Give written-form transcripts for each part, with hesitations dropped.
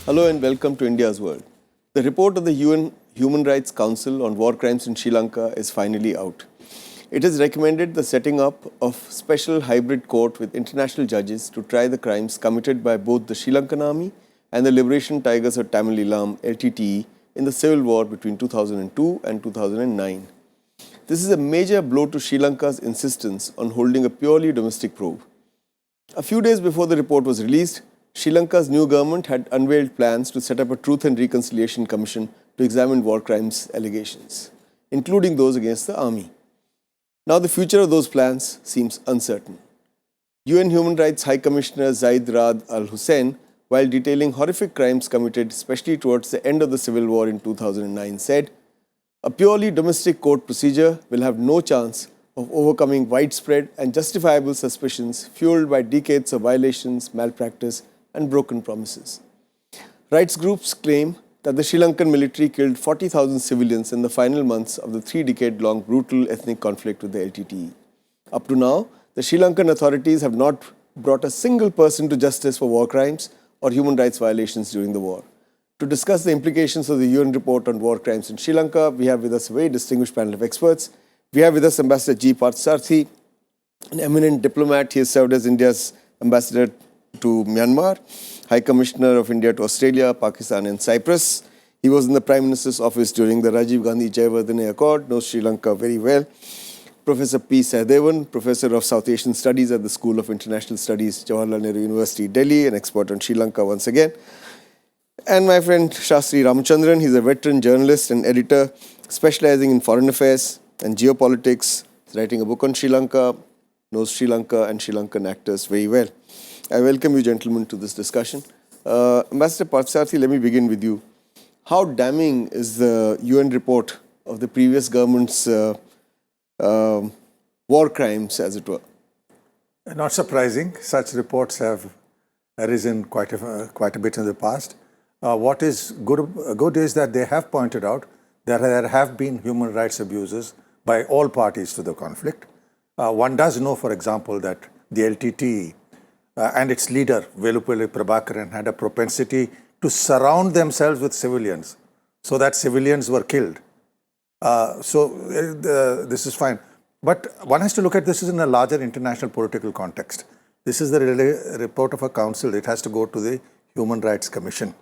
Hello and welcome to India's World. The report of the UN Human Rights Council on war crimes in Sri Lanka is finally out. It has recommended the setting up of special hybrid court with international judges to try the crimes committed by both the Sri Lankan army and the Liberation Tigers of Tamil Eelam (LTTE) in the civil war between 2002 and 2009. This is a major blow to Sri Lanka's insistence on holding a purely domestic probe. A few days before the report was released, Sri Lanka's new government had unveiled plans to set up a Truth and Reconciliation Commission to examine war crimes allegations, including those against the army. Now the future of those plans seems uncertain. UN Human Rights High Commissioner Zaid Rad Al Hussein, while detailing horrific crimes committed especially towards the end of the civil war in 2009, said, "A purely domestic court procedure will have no chance of overcoming widespread and justifiable suspicions fueled by decades of violations, malpractice, and broken promises." Rights groups claim that the Sri Lankan military killed 40,000 civilians in the final months of the 3-decade-long brutal ethnic conflict with the LTTE. Up to now, the Sri Lankan authorities have not brought a single person to justice for war crimes or human rights violations during the war. To discuss the implications of the UN report on war crimes in Sri Lanka, we have with us a very distinguished panel of experts. We have with us Ambassador G. Parthasarathy, an eminent diplomat. He has served as India's ambassador to Myanmar, High Commissioner of India to Australia, Pakistan and Cyprus. He was in the Prime Minister's office during the Rajiv Gandhi Jayawardene Accord, knows Sri Lanka very well. Professor P. Sahadevan, Professor of South Asian Studies at the School of International Studies, Jawaharlal Nehru University, Delhi, an expert on Sri Lanka once again. And my friend Shastri Ramachandran, he's a veteran journalist and editor specializing in foreign affairs and geopolitics. He's writing a book on Sri Lanka, knows Sri Lanka and Sri Lankan actors very well. I welcome you gentlemen to this discussion. Ambassador Parthasarathy, let me begin with you. How damning is the UN report of the previous government's war crimes, as it were? Not surprising. Such reports have arisen quite a bit in the past. What is good is that they have pointed out that there have been human rights abuses by all parties to the conflict. One does know, for example, that the LTTE and its leader, Velupalli Prabhakaran, had a propensity to surround themselves with civilians so that civilians were killed. This is fine. But one has to look at this in a larger international political context. This is the report of a council. It has to go to the Human Rights Commission.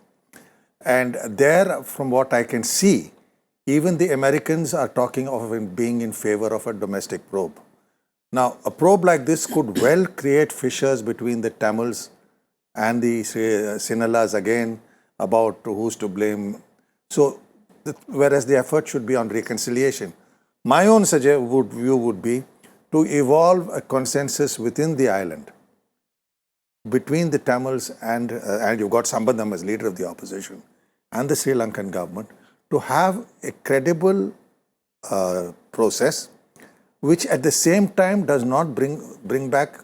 And there, from what I can see, even the Americans are talking of being in favor of a domestic probe. Now, a probe like this could well create fissures between the Tamils and the Sinhalas again about who's to blame. So, whereas the effort should be on reconciliation. My own view would be to evolve a consensus within the island between the Tamils and you've got Sambandam as leader of the opposition and the Sri Lankan government to have a credible process which at the same time does not bring back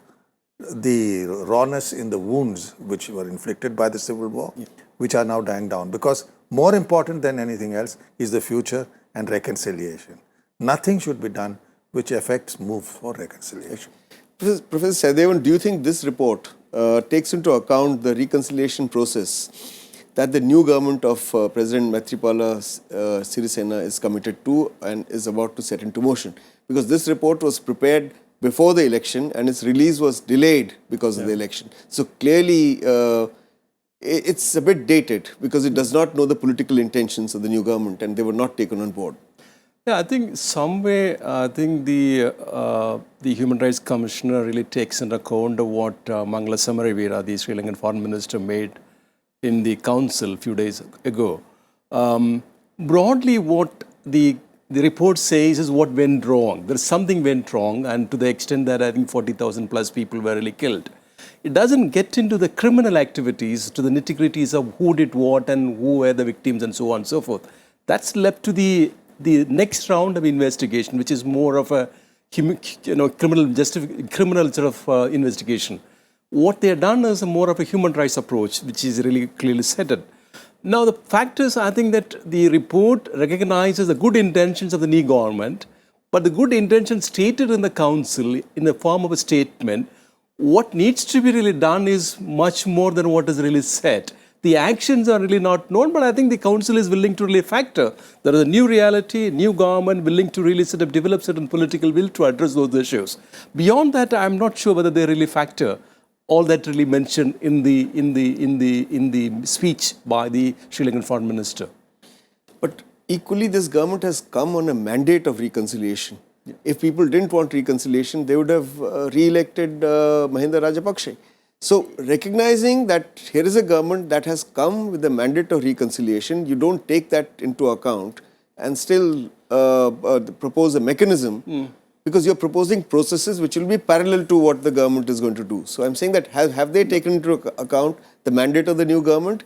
the rawness in the wounds which were inflicted by the civil war, which are now dying down. Because more important than anything else is the future and reconciliation. Nothing should be done which affects move for reconciliation. Professor Sahadevan, do you think this report takes into account the reconciliation process that the new government of President Maithripala Sirisena is committed to and is about to set into motion? Because this report was prepared before the election and its release was delayed because of the election. So clearly, it's a bit dated because it does not know the political intentions of the new government and they were not taken on board. Yeah, I think some way, the Human Rights Commissioner really takes into account what Mangala Samaravira, the Sri Lankan Foreign Minister, made in the council a few days ago. Broadly, what the report says is what went wrong. There's something went wrong, and to the extent that I think 40,000 plus people were really killed. It doesn't get into the criminal activities, to the nitty-gritties of who did what and who were the victims and so on and so forth. That's left to the next round of investigation, which is more of a criminal sort of investigation. What they have done is more of a human rights approach, which is really clearly set. Now, the fact is, I think that the report recognizes the good intentions of the new government, but the good intentions stated in the council in the form of a statement, what needs to be really done is much more than what is really said. The actions are really not known, but I think the council is willing to really factor. There is a new reality, new government willing to really develop certain political will to address those issues. Beyond that, I'm not sure whether they really factor all that really mentioned in the speech by the Sri Lankan Foreign Minister. But equally, this government has come on a mandate of reconciliation. Yeah. If people didn't want reconciliation, they would have re-elected Mahinda Rajapaksa. So, recognizing that here is a government that has come with a mandate of reconciliation, you don't take that into account and still propose a mechanism because you're proposing processes which will be parallel to what the government is going to do. So, I'm saying that have they taken into account the mandate of the new government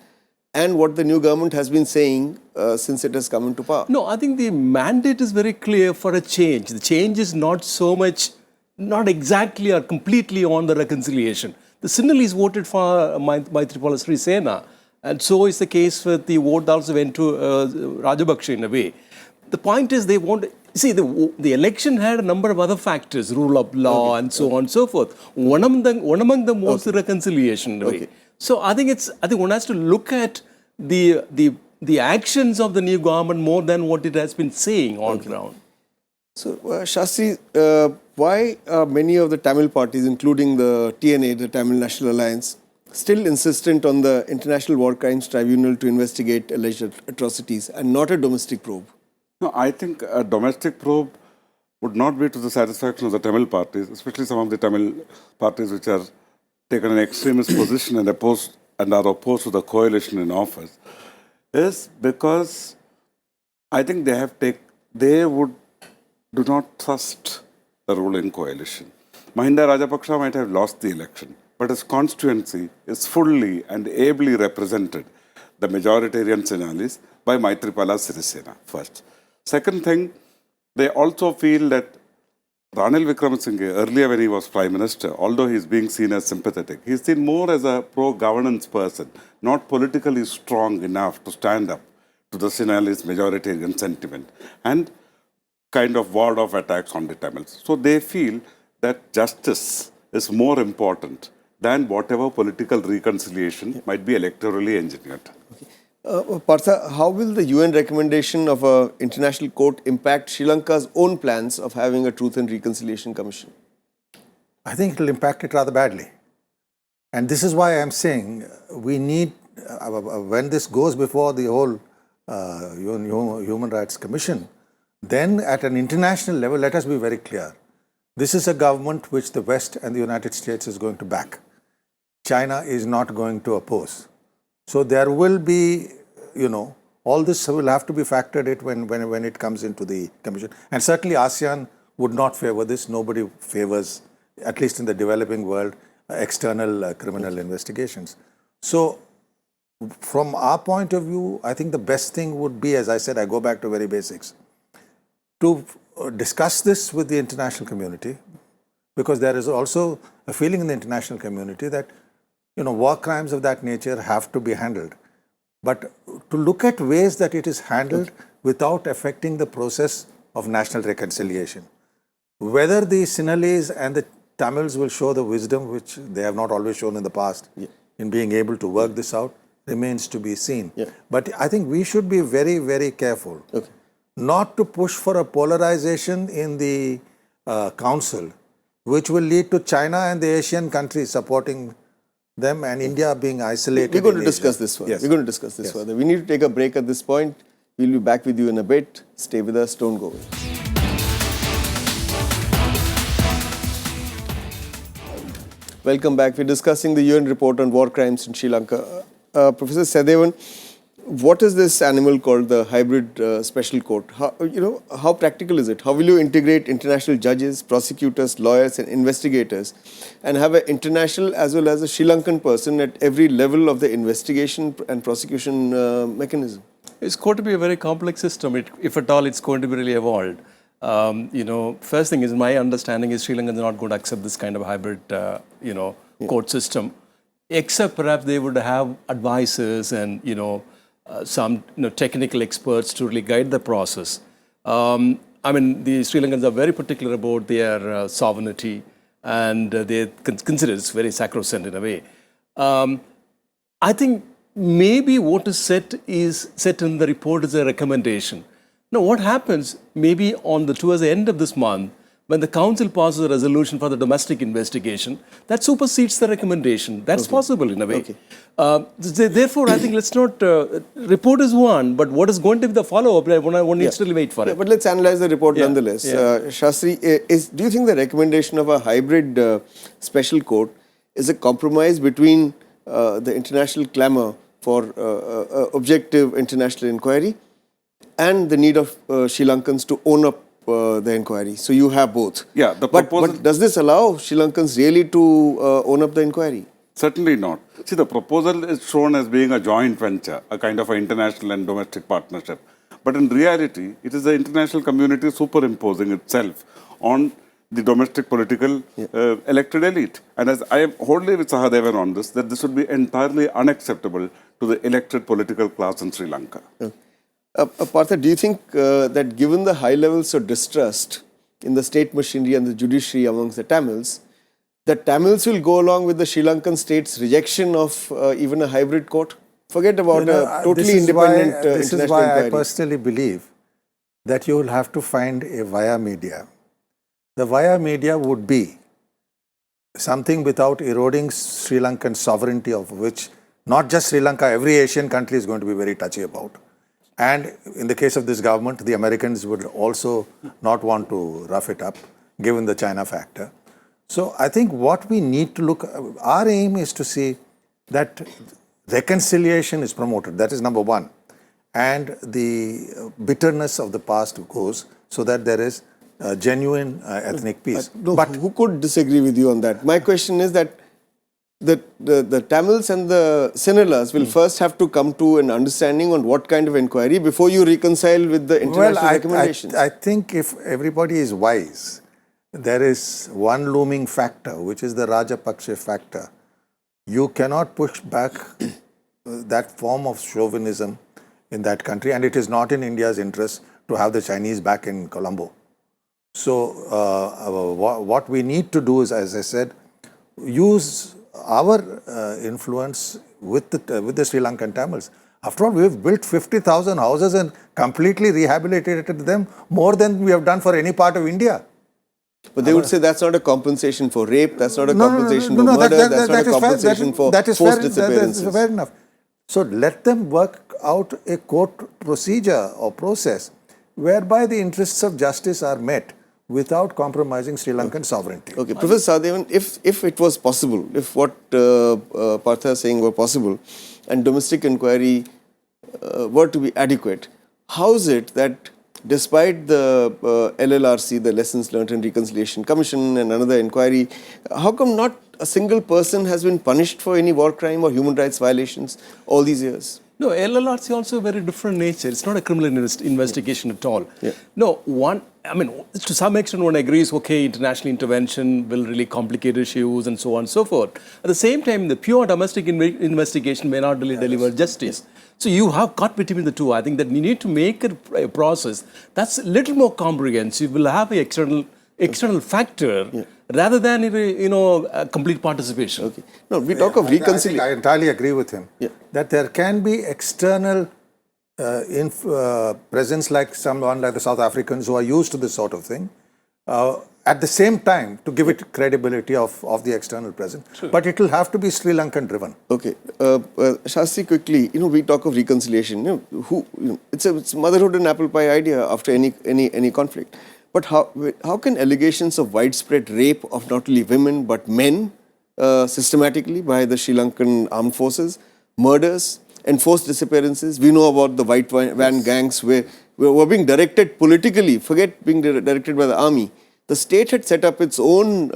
and what the new government has been saying since it has come into power? No, I think the mandate is very clear for a change. The change is not so much, not exactly or completely on the reconciliation. The Sinhalese voted for Maithripala Sirisena, and so is the case with the vote that also went to Rajapaksa in a way. The point is they want, see, the election had a number of other factors, rule of law and so on and so forth. One among them was the reconciliation in a way. So I think one has to look at the actions of the new government more than what it has been saying on ground. So, Shastri, why are many of the Tamil parties, including the TNA, the Tamil National Alliance, still insistent on the International War Crimes Tribunal to investigate alleged atrocities and not a domestic probe? No, I think a domestic probe would not be to the satisfaction of the Tamil parties, especially some of the Tamil parties which are taken an extremist position and are opposed to the coalition in office, is because I think they do not trust the ruling coalition. Mahinda Rajapaksa might have lost the election, but his constituency is fully and ably represented, the majoritarian Sinhalese, by Maithripala Sirisena, first. Second thing, they also feel that Ranil Wickremesinghe, earlier when he was Prime Minister, although he is being seen as sympathetic, he is seen more as a pro-governance person, not politically strong enough to stand up to the Sinhalese majoritarian sentiment and kind of ward off attacks on the Tamils. So they feel that justice is more important than whatever political reconciliation might be electorally engineered. Partha, how will the UN recommendation of an international court impact Sri Lanka's own plans of having a Truth and Reconciliation Commission? I think it will impact it rather badly. And this is why I'm saying we need, when this goes before the whole Human Rights Commission, then at an international level, let us be very clear. This is a government which the West and the United States is going to back. China is not going to oppose. So there will be, all this will have to be factored in when it comes into the commission. And certainly ASEAN would not favor this. Nobody favors, at least in the developing world, external criminal investigations. So from our point of view, I think the best thing would be, as I said, I go back to very basics, to discuss this with the international community, because there is also a feeling in the international community that war crimes of that nature have to be handled. But to look at ways that it is handled without affecting the process of national reconciliation. Whether the Sinhalese and the Tamils will show the wisdom which they have not always shown in the past in being able to work this out remains to be seen. But I think we should be very, very careful not to push for a polarization in the council, which will lead to China and the Asian countries supporting them and India being isolated. We're going to discuss this further. Yes. We're going to discuss this further. We need to take a break at this point. We'll be back with you in a bit. Stay with us. Don't go away. Welcome back. We're discussing the UN report on war crimes in Sri Lanka. Professor Sahadevan, what is this animal called the hybrid special court? How practical is it? How will you integrate international judges, prosecutors, lawyers and investigators and have an international as well as a Sri Lankan person at every level of the investigation and prosecution mechanism? It's going to be a very complex system, if at all it's going to be really evolved. First thing is, my understanding is Sri Lanka is not going to accept this kind of hybrid, court system, except perhaps they would have advisors and, some technical experts to really guide the process. The Sri Lankans are very particular about their sovereignty, and they consider it's very sacrosanct in a way. I think maybe what is set in the report is a recommendation. Now, what happens maybe towards the end of this month, when the council passes a resolution for the domestic investigation, that supersedes the recommendation. That's possible in a way. Therefore, I think let's not, report is one, but what is going to be the follow-up, one needs to wait for it. But let's analyze the report nonetheless. Shastri, do you think the recommendation of a hybrid special court is a compromise between the international clamour for objective international inquiry and the need of Sri Lankans to own up the inquiry? So you have both. Yeah, but does this allow Sri Lankans really to own up the inquiry? Certainly not. See, the proposal is shown as being a joint venture, a kind of an international and domestic partnership. But in reality, it is the international community superimposing itself on the domestic political elected elite. And as I am wholly with Sahadevan on this, that this would be entirely unacceptable to the elected political class in Sri Lanka. Partha, do you think that given the high levels of distrust in the state machinery and the judiciary amongst the Tamils, that Tamils will go along with the Sri Lankan state's rejection of even a hybrid court? Forget about a totally independent international inquiry. This is why I personally believe that you will have to find a via media. The via media would be something without eroding Sri Lankan sovereignty, of which not just Sri Lanka, every Asian country is going to be very touchy about. And in the case of this government, the Americans would also not want to rough it up, given the China factor. So I think what we need to look, our aim is to see that reconciliation is promoted. That is number one. And the bitterness of the past goes so that there is genuine ethnic peace. But who could disagree with you on that? My question is that the Tamils and the Sinhalas will first have to come to an understanding on what kind of inquiry before you reconcile with the international recommendations. I think if everybody is wise, there is one looming factor, which is the Rajapaksa factor. You cannot push back that form of chauvinism in that country, and it is not in India's interest to have the Chinese back in Colombo. So what we need to do is, as I said, use our influence with the Sri Lankan Tamils. After all, we have built 50,000 houses and completely rehabilitated them more than we have done for any part of India. But they would say that's not a compensation for rape, that's not a compensation for murder, that's not a compensation for forced disappearances. That is fair enough. So let them work out a court procedure or process whereby the interests of justice are met without compromising Sri Lankan sovereignty. Okay, Professor Sahadevan, if it was possible, if what Partha is saying were possible and domestic inquiry were to be adequate, how is it that despite the LLRC, the Lessons Learned and Reconciliation Commission and another inquiry, how come not a single person has been punished for any war crime or human rights violations all these years? No, LLRC also a very different nature. It's not a criminal investigation at all. Yeah. No, to some extent one agrees, okay, international intervention will really complicate issues and so on and so forth. At the same time, the pure domestic investigation may not really deliver justice. So you have cut between the two. I think that you need to make a process that's a little more comprehensive, will have an external factor rather than, a complete participation. Okay. No, we talk of reconciliation. I entirely agree with him that there can be external presence like someone like the South Africans who are used to this sort of thing. At the same time, to give it credibility of the external presence. True. But it will have to be Sri Lankan driven. Okay. Shastri, quickly, we talk of reconciliation. It's a motherhood and apple pie idea after any conflict. But how can allegations of widespread rape of not only women but men systematically by the Sri Lankan armed forces, murders, enforced disappearances? We know about the white van gangs were being directed politically, forget being directed by the army. The state had set up its own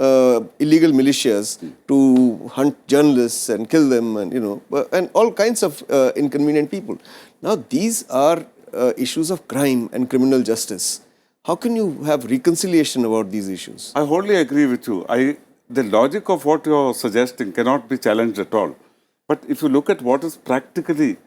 illegal militias to hunt journalists and kill them and all kinds of inconvenient people. Now these are issues of crime and criminal justice. How can you have reconciliation about these issues? I wholly agree with you. The logic of what you are suggesting cannot be challenged at all. But if you look at what is practically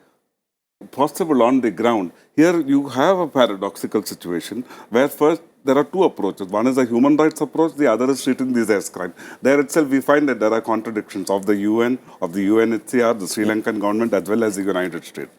possible on the ground, here you have a paradoxical situation where first there are two approaches. One is a human rights approach, the other is treating these as crime. There itself we find that there are contradictions of the UN, of the UNHCR, the Sri Lankan government as well as the United States.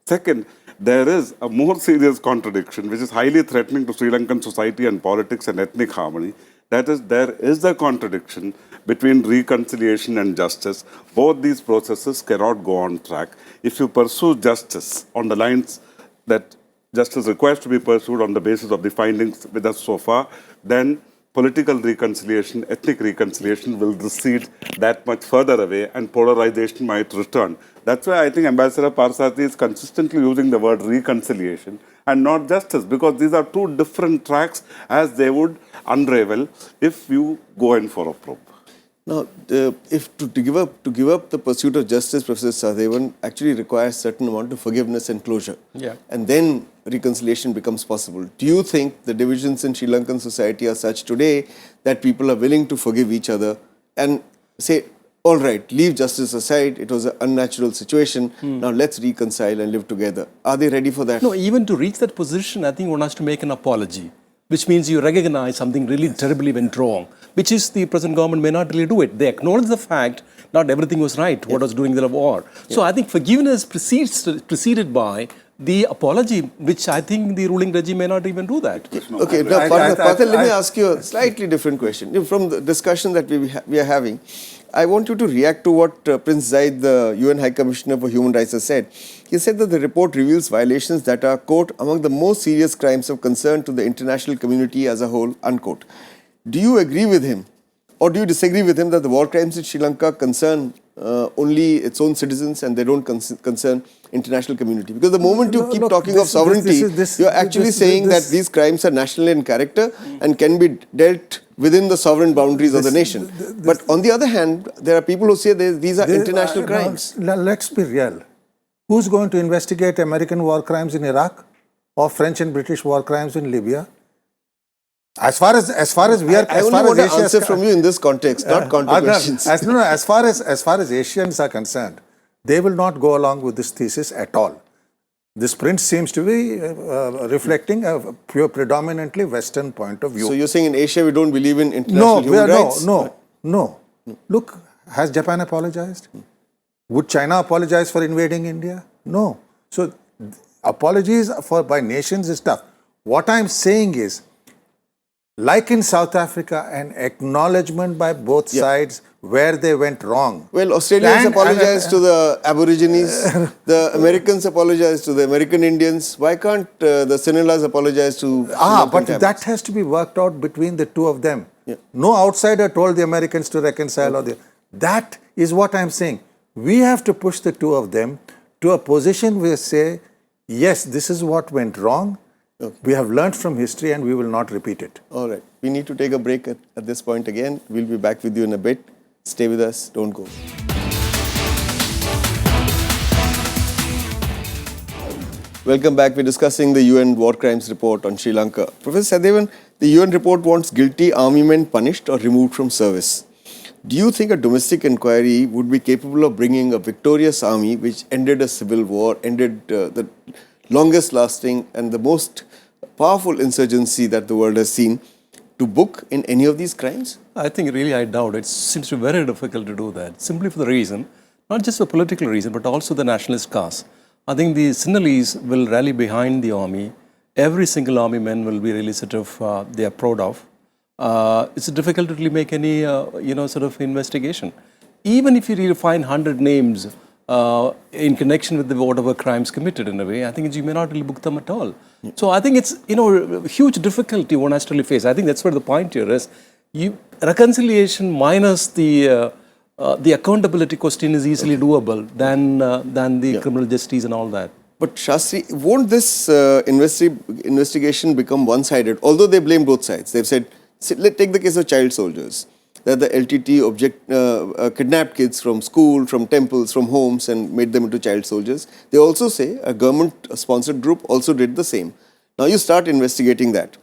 Second, there is a more serious contradiction which is highly threatening to Sri Lankan society and politics and ethnic harmony. That is, there is a contradiction between reconciliation and justice. Both these processes cannot go on track. If you pursue justice on the lines that justice requires to be pursued on the basis of the findings with us so far, then political reconciliation, ethnic reconciliation will recede that much further away and polarization might return. That's why I think Ambassador Parthasarathy is consistently using the word reconciliation and not justice, because these are two different tracks as they would unravel if you go in for a probe. Now, if to give up the pursuit of justice, Professor Sahadevan, actually requires certain amount of forgiveness and closure. Yeah. And then reconciliation becomes possible. Do you think the divisions in Sri Lankan society are such today that people are willing to forgive each other and say, all right, leave justice aside, it was an unnatural situation, now let's reconcile and live together. Are they ready for that? No, even to reach that position, I think one has to make an apology, which means you recognize something really terribly went wrong, which is the present government may not really do it. They acknowledge the fact not everything was right, what was during the war. So I think forgiveness preceded by the apology, which I think the ruling regime may not even do that. Okay, now, Partha, let me ask you a slightly different question. From the discussion that we are having, I want you to react to what Prince Zaid, the UN High Commissioner for Human Rights, has said. He said that the report reveals violations that are, quote, among the most serious crimes of concern to the international community as a whole, unquote. Do you agree with him, or do you disagree with him that the war crimes in Sri Lanka concern only its own citizens and they don't concern international community? Because the moment you keep talking of sovereignty, you're actually saying that these crimes are national in character and can be dealt within the sovereign boundaries of the nation. But on the other hand, there are people who say these are international crimes. Let's be real. Who's going to investigate American war crimes in Iraq or French and British war crimes in Libya? As far as we are, I only want an answer from you in this context, not counter questions. As far as Asians are concerned, they will not go along with this thesis at all. This prince seems to be reflecting a predominantly Western point of view. So you're saying in Asia we don't believe in international human rights? No. Look, has Japan apologized? Would China apologize for invading India? No. So apologies by nations is tough. What I'm saying is, like in South Africa, an acknowledgement by both sides where they went wrong. Well, Australians apologized to the Aborigines, the Americans apologized to the American Indians. Why can't the Sinhalas apologize to but that has to be worked out between the two of them. Yeah. No outsider told the Americans to reconcile. That is what I'm saying. We have to push the two of them to a position where say, yes, this is what went wrong. Okay. We have learned from history and we will not repeat it. All right. We need to take a break at this point again. We'll be back with you in a bit. Stay with us. Don't go. Welcome back. We're discussing the UN War Crimes Report on Sri Lanka. Professor Sahadevan, the UN report wants guilty army men punished or removed from service. Do you think a domestic inquiry would be capable of bringing a victorious army which ended a civil war, ended the longest lasting and the most powerful insurgency that the world has seen, to book in any of these crimes? I think really I doubt. It seems to be very difficult to do that, simply for the reason, not just for political reason, but also the nationalist cause. I think the Sinhalese will rally behind the army. Every single army man will be really sort of, they are proud of. It's difficult to really make any, sort of investigation. Even if you really find 100 names in connection with whatever crimes committed in a way, I think you may not really book them at all. Yeah. So I think it's, huge difficulty one has to really face. I think that's where the point here is. Reconciliation minus the accountability question is easily doable than the criminal justice and all that. But Shastri, won't this investigation become one-sided? Although they blame both sides. They've said, let's take the case of child soldiers, that the LTT kidnapped kids from school, from temples, from homes and made them into child soldiers. They also say a government-sponsored group also did the same. Now you start investigating that.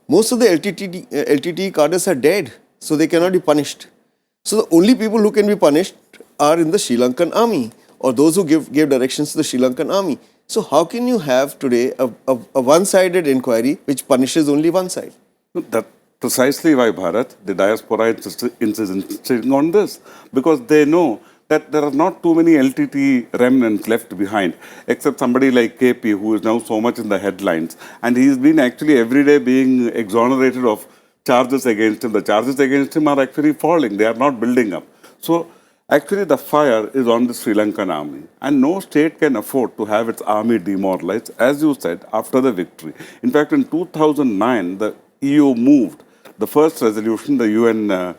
Most of the LTT cadres are dead, so they cannot be punished. So the only people who can be punished are in the Sri Lankan army or those who gave directions to the Sri Lankan army. So how can you have today a one-sided inquiry which punishes only one side? That precisely why Bharat, the diaspora is insisting on this, because they know that there are not too many LTT remnants left behind, except somebody like KP, who is now so much in the headlines, and he's been actually every day being exonerated of charges against him. The charges against him are actually falling; they are not building up. So actually, the fire is on the Sri Lankan army, and no state can afford to have its army demoralized, as you said, after the victory. In fact, in 2009, the EU moved the first resolution, the UN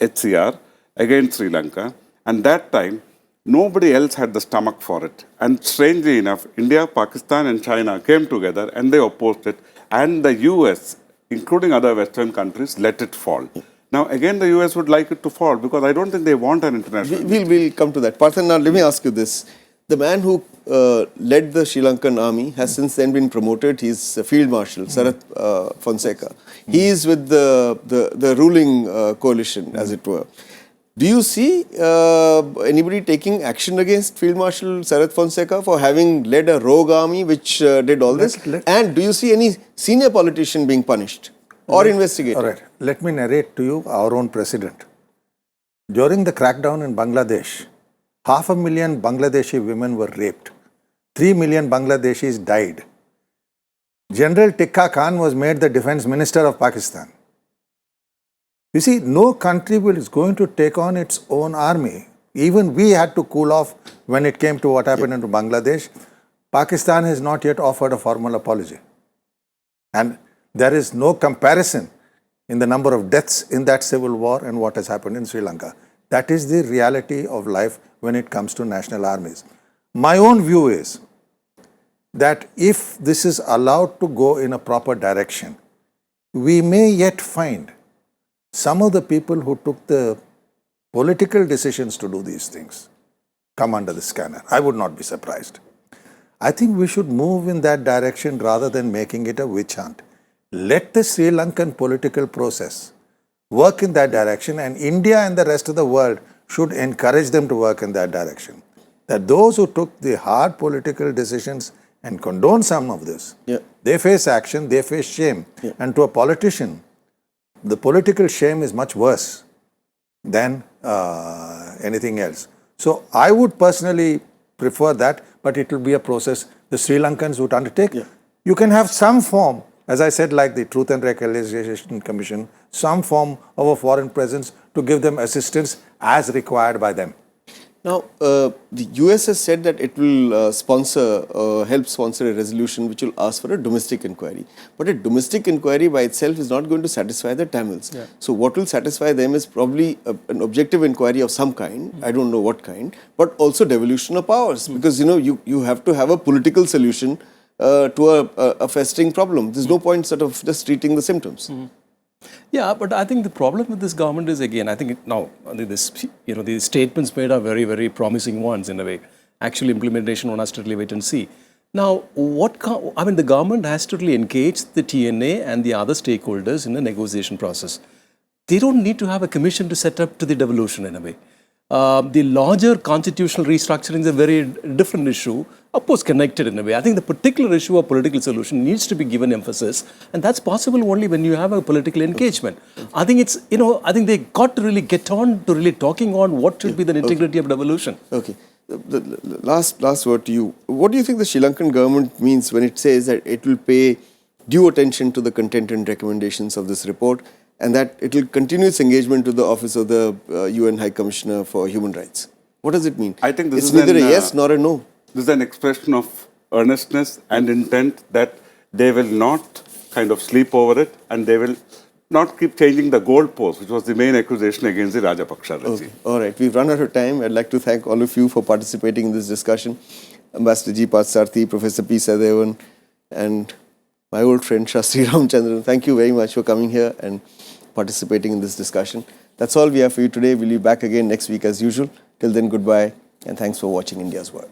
HCR, against Sri Lanka, and that time, nobody else had the stomach for it. And strangely enough, India, Pakistan, and China came together and they opposed it, and the US, including other Western countries, let it fall. Now, again, the US would like it to fall because I don't think they want an international. We'll come to that. Parthan, now let me ask you this. The man who led the Sri Lankan army has since then been promoted. He's Field Marshal, Sahadevan Fonseca. He is with the ruling coalition, as it were. Do you see anybody taking action against Field Marshal Sahadevan Fonseca for having led a rogue army which did all this? And do you see any senior politician being punished or investigated? All right. Let me narrate to you our own precedent. During the crackdown in Bangladesh, 500,000 Bangladeshi women were raped. 3 million Bangladeshis died. General Tikka Khan was made the defense minister of Pakistan. You see, no country is going to take on its own army. Even we had to cool off when it came to what happened in Bangladesh. Pakistan has not yet offered a formal apology. And there is no comparison in the number of deaths in that civil war and what has happened in Sri Lanka. That is the reality of life when it comes to national armies. My own view is that if this is allowed to go in a proper direction, we may yet find some of the people who took the political decisions to do these things come under the scanner. I would not be surprised. I think we should move in that direction rather than making it a witch hunt. Let the Sri Lankan political process work in that direction, and India and the rest of the world should encourage them to work in that direction. That those who took the hard political decisions and condone some of this, they face action, they face shame. And to a politician, the political shame is much worse than anything else. So I would personally prefer that, but it will be a process the Sri Lankans would undertake. You can have some form, as I said, like the Truth and Reconciliation Commission, some form of a foreign presence to give them assistance as required by them. Now, the US has said that it will help sponsor a resolution which will ask for a domestic inquiry. But a domestic inquiry by itself is not going to satisfy the Tamils. So what will satisfy them is probably an objective inquiry of some kind, I don't know what kind, but also devolution of powers. Because, you have to have a political solution to a festering problem. There's no point sort of just treating the symptoms. Yeah, but I think the problem with this government is, again, I think these statements made are very, very promising ones in a way. Actual implementation, one has to really wait and see. Now, the government has to really engage the TNA and the other stakeholders in the negotiation process. They don't need to have a commission to set up to the devolution in a way. The larger constitutional restructuring is a very different issue, of course connected in a way. I think the particular issue of political solution needs to be given emphasis, and that's possible only when you have a political engagement. I think it's, I think they got to really get on to really talking on what should be the integrity of devolution. Okay. The last word to you. What do you think the Sri Lankan government means when it says that it will pay due attention to the content and recommendations of this report, and that it will continue its engagement to the Office of the UN High Commissioner for Human Rights? What does it mean? I think this it's is neither a yes nor a no. This is an expression of earnestness and intent that they will not kind of sleep over it, and they will not keep changing the goalpost, which was the main accusation against the Rajapaksa regime. Okay. All right. We've run out of time. I'd like to thank all of you for participating in this discussion. Ambassador G. Parthasarathy, Professor P. Sahadevan, and my old friend Shastri Ramachandran. Thank you very much for coming here and participating in this discussion. That's all we have for you today. We'll be back again next week as usual. Till then, goodbye, and thanks for watching India's World.